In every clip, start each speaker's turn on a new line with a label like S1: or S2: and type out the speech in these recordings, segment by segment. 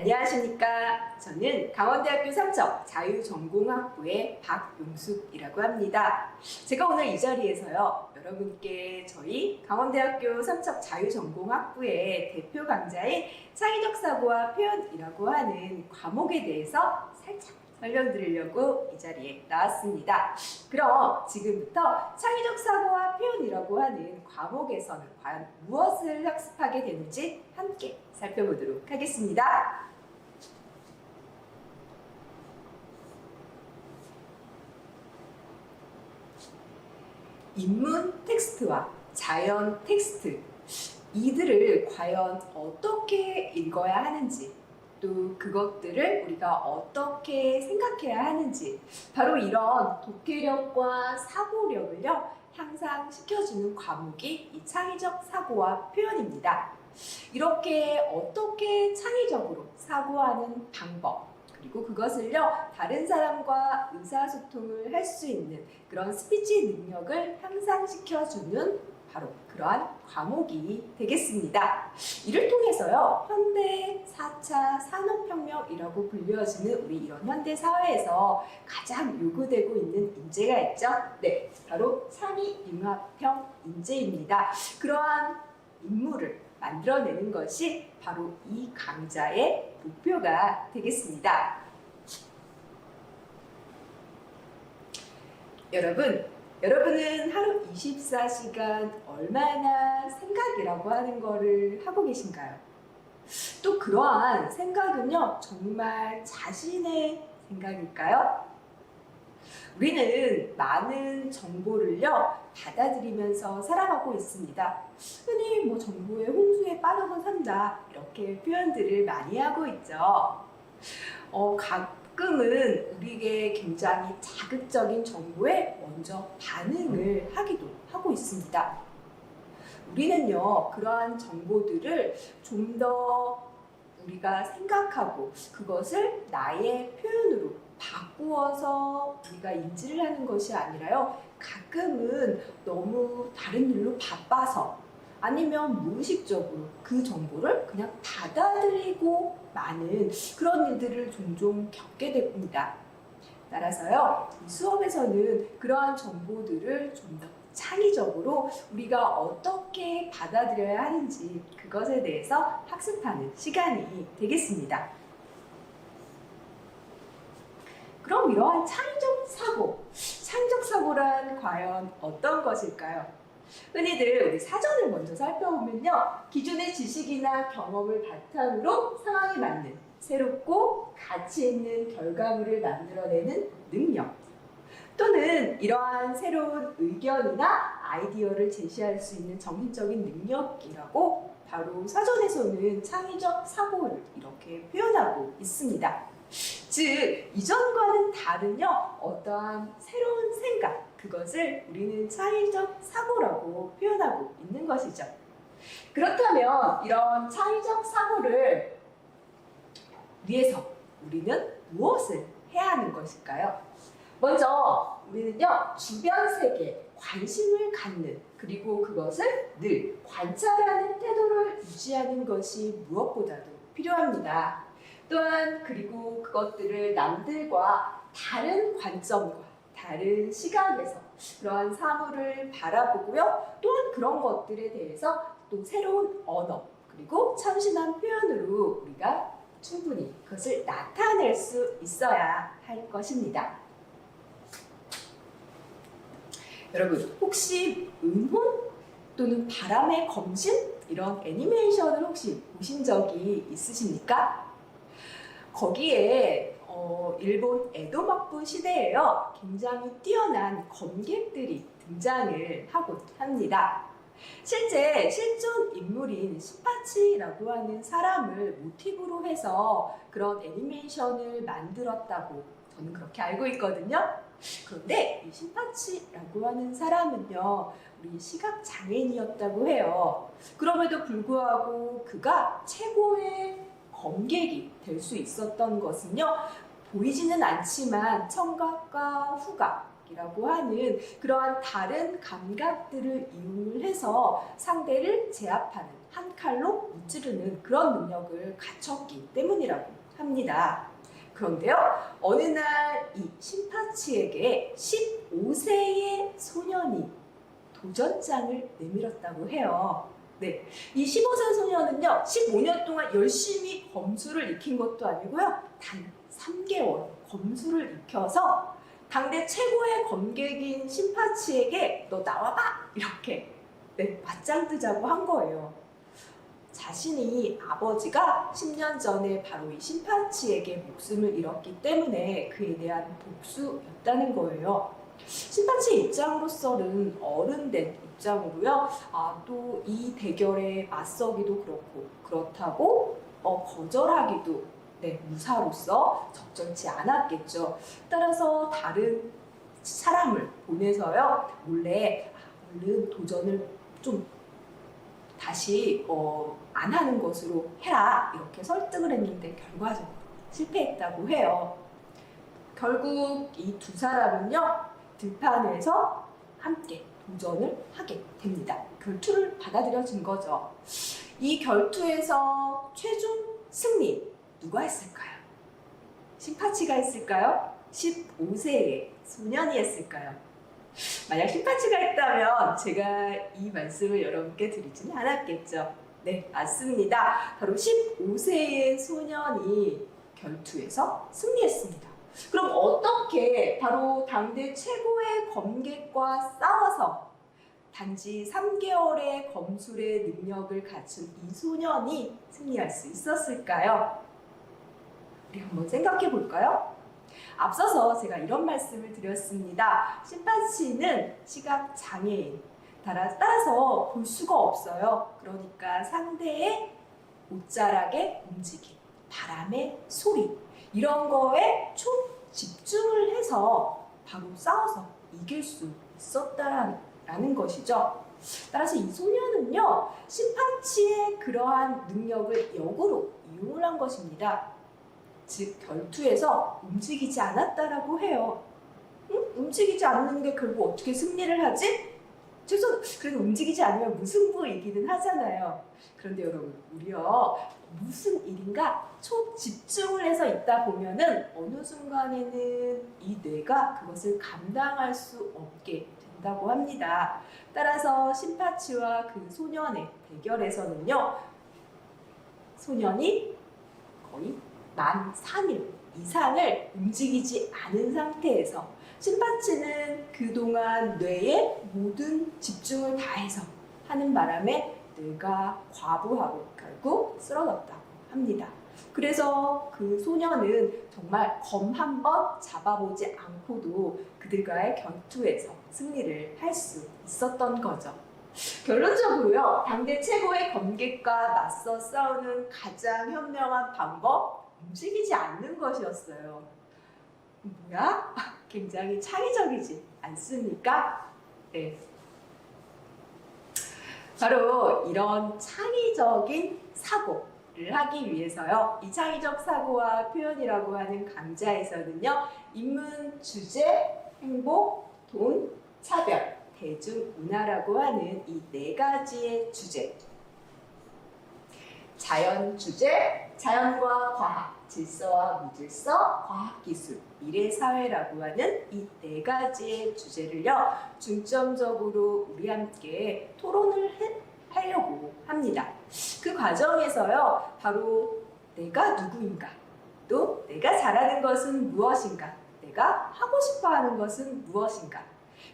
S1: 안녕하십니까. 저는 강원대학교 삼척 자유전공학부의 박용숙이라고 합니다. 제가 오늘 이 자리에서요, 여러분께 저희 강원대학교 삼척 자유전공학부의 대표 강좌인 창의적 사고와 표현이라고 하는 과목에 대해서 살짝 설명드리려고 이 자리에 나왔습니다. 그럼 지금부터 창의적 사고와 표현이라고 하는 과목에서는 과연 무엇을 학습하게 되는지 함께 살펴보도록 하겠습니다. 인문 텍스트와 자연 텍스트, 이들을 과연 어떻게 읽어야 하는지, 또 그것들을 우리가 어떻게 생각해야 하는지, 바로 이런 독해력과 사고력을요 향상시켜주는 과목이 이 창의적 사고와 표현입니다. 이렇게 어떻게 창의적으로 사고하는 방법, 그리고 그것을요 다른 사람과 의사소통을 할 수 있는 그런 스피치 능력을 향상시켜주는 바로 그러한 과목이 되겠습니다. 이를 통해서요 현대 4차 산업혁명이라고 불려지는 우리 이런 현대 사회에서 가장 요구되고 있는 인재가 있죠. 네, 바로 창의융합형 인재입니다. 그러한 인물을 만들어내는 것이 바로 이 강좌의 목표가 되겠습니다. 여러분은 하루 24시간 얼마나 생각이라고 하는 거를 하고 계신가요? 또 그러한 생각은요, 정말 자신의 생각일까요? 우리는 많은 정보를요, 받아들이면서 살아가고 있습니다. 흔히 정보의 홍수에 빠져서 산다, 이렇게 표현들을 많이 하고 있죠. 가끔은 우리에게 굉장히 자극적인 정보에 먼저 반응을 하기도 하고 있습니다. 우리는요, 그러한 정보들을 좀 더 우리가 생각하고 그것을 나의 표현으로 바꾸어서 우리가 인지를 하는 것이 아니라요, 가끔은 너무 다른 일로 바빠서 아니면 무의식적으로 그 정보를 그냥 받아들이고 마는 그런 일들을 종종 겪게 됩니다. 따라서요, 이 수업에서는 그러한 정보들을 좀 더 창의적으로 우리가 어떻게 받아들여야 하는지 그것에 대해서 학습하는 시간이 되겠습니다. 그럼 이러한 창의적 사고란 과연 어떤 것일까요? 흔히들 우리 사전을 먼저 살펴보면요, 기존의 지식이나 경험을 바탕으로 상황에 맞는 새롭고 가치 있는 결과물을 만들어내는 능력, 또는 이러한 새로운 의견이나 아이디어를 제시할 수 있는 정신적인 능력이라고 바로 사전에서는 창의적 사고를 이렇게 표현하고 있습니다. 즉, 이전과는 다른요, 어떠한 새로운 생각, 그것을 우리는 창의적 사고라고 표현하고 있는 것이죠. 그렇다면 이런 창의적 사고를 위해서 우리는 무엇을 해야 하는 것일까요? 먼저 우리는요, 주변 세계에 관심을 갖는, 그리고 그것을 늘 관찰하는 태도를 유지하는 것이 무엇보다도 필요합니다. 또한 그리고 그것들을 남들과 다른 관점과 다른 시각에서 그러한 사물을 바라보고요, 또한 그런 것들에 대해서 또 새로운 언어, 그리고 참신한 표현으로 우리가 충분히 그것을 나타낼 수 있어야 할 것입니다. 여러분, 혹시 은혼 또는 바람의 검심? 이런 애니메이션을 혹시 보신 적이 있으십니까? 거기에 일본 에도 막부 시대에요, 굉장히 뛰어난 검객들이 등장을 하곤 합니다. 실제 실존 인물인 신파치라고 하는 사람을 모티브로 해서 그런 애니메이션을 만들었다고 저는 그렇게 알고 있거든요. 그런데 이 신파치라고 하는 사람은요, 우리 시각장애인이었다고 해요. 그럼에도 불구하고 그가 최고의 검객이 될 수 있었던 것은요, 보이지는 않지만 청각과 후각, 분석이라고 하는 그러한 다른 감각들을 이용을 해서 상대를 제압하는, 한 칼로 무찌르는 그런 능력을 갖췄기 때문이라고 합니다. 그런데요, 어느 날 이 신파치에게 15세의 소년이 도전장을 내밀었다고 해요. 네, 이 15세 소년은요, 15년 동안 열심히 검수를 익힌 것도 아니고요, 단 3개월 검수를 익혀서 당대 최고의 검객인 신파치에게 너 나와봐! 이렇게 맞짱 뜨자고 한 거예요. 자신이 아버지가 10년 전에 바로 이 신파치에게 목숨을 잃었기 때문에 그에 대한 복수였다는 거예요. 신파치 입장으로서는 어른된 입장으로요. 또 이 대결에 맞서기도 그렇고 그렇다고 거절하기도 무사로서 적절치 않았겠죠. 따라서 다른 사람을 보내서요. 몰래 얼른 도전을 좀 다시 안 하는 것으로 해라 이렇게 설득을 했는데 결과적으로 실패했다고 해요. 결국 이 두 사람은요 들판에서 함께 도전을 하게 됩니다. 결투를 받아들여진 거죠. 이 결투에서 최종 승리 누가 했을까요? 신파치가 했을까요? 15세의 소년이 했을까요? 만약 신파치가 했다면 제가 이 말씀을 여러분께 드리지는 않았겠죠. 네, 맞습니다. 바로 15세의 소년이 결투에서 승리했습니다. 그럼 어떻게 바로 당대 최고의 검객과 싸워서 단지 3개월의 검술의 능력을 갖춘 이 소년이 승리할 수 있었을까요? 우리 한번 생각해 볼까요? 앞서서 제가 이런 말씀을 드렸습니다. 신파치는 시각 장애인, 따라서 볼 수가 없어요. 그러니까 상대의 옷자락의 움직임, 바람의 소리 이런 거에 총 집중을 해서 바로 싸워서 이길 수 있었다라는 것이죠. 따라서 이 소년은요, 신파치의 그러한 능력을 역으로 이용을 한 것입니다. 즉 결투에서 움직이지 않았다라고 해요. 움직이지 않는 게 결국 어떻게 승리를 하지? 그래도 움직이지 않으면 무승부이기는 하잖아요. 그런데 여러분, 우리요 무슨 일인가 초집중을 해서 있다 보면은 어느 순간에는 이 뇌가 그것을 감당할 수 없게 된다고 합니다. 따라서 신파치와 그 소년의 대결에서는요, 소년이 거의 만 3일 이상을 움직이지 않은 상태에서 신파치는 그동안 뇌에 모든 집중을 다해서 하는 바람에 뇌가 과부하고 결국 쓰러졌다고 합니다. 그래서 그 소년은 정말 검 한 번 잡아보지 않고도 그들과의 결투에서 승리를 할 수 있었던 거죠. 결론적으로요, 당대 최고의 검객과 맞서 싸우는 가장 현명한 방법, 움직이지 않는 것이었어요. 뭐야? 굉장히 창의적이지 않습니까? 네. 바로 이런 창의적인 사고를 하기 위해서요, 이 창의적 사고와 표현이라고 하는 강좌에서는요, 인문, 주제, 행복, 돈, 차별, 대중문화라고 하는 이 4가지의 주제, 자연 주제, 자연과 과학, 질서와 무질서, 과학기술, 미래사회라고 하는 이 4가지의 주제를요, 중점적으로 우리 함께 토론을 하려고 합니다. 그 과정에서요, 바로 내가 누구인가, 또 내가 잘하는 것은 무엇인가, 내가 하고 싶어 하는 것은 무엇인가,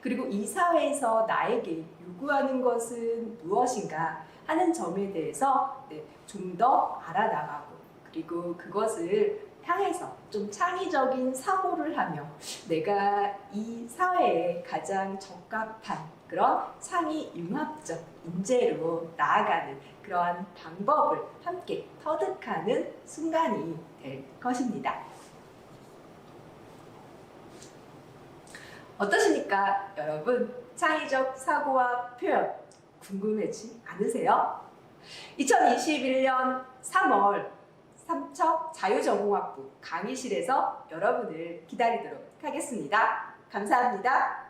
S1: 그리고 이 사회에서 나에게 요구하는 것은 무엇인가 하는 점에 대해서 좀 더 알아나가고, 그리고 그것을 향해서 좀 창의적인 사고를 하며 내가 이 사회에 가장 적합한 그런 창의 융합적 인재로 나아가는 그러한 방법을 함께 터득하는 순간이 될 것입니다. 어떠십니까, 여러분? 창의적 사고와 표현 궁금해지 않으세요? 2021년 3월 삼척 자유전공학부 강의실에서 여러분을 기다리도록 하겠습니다. 감사합니다.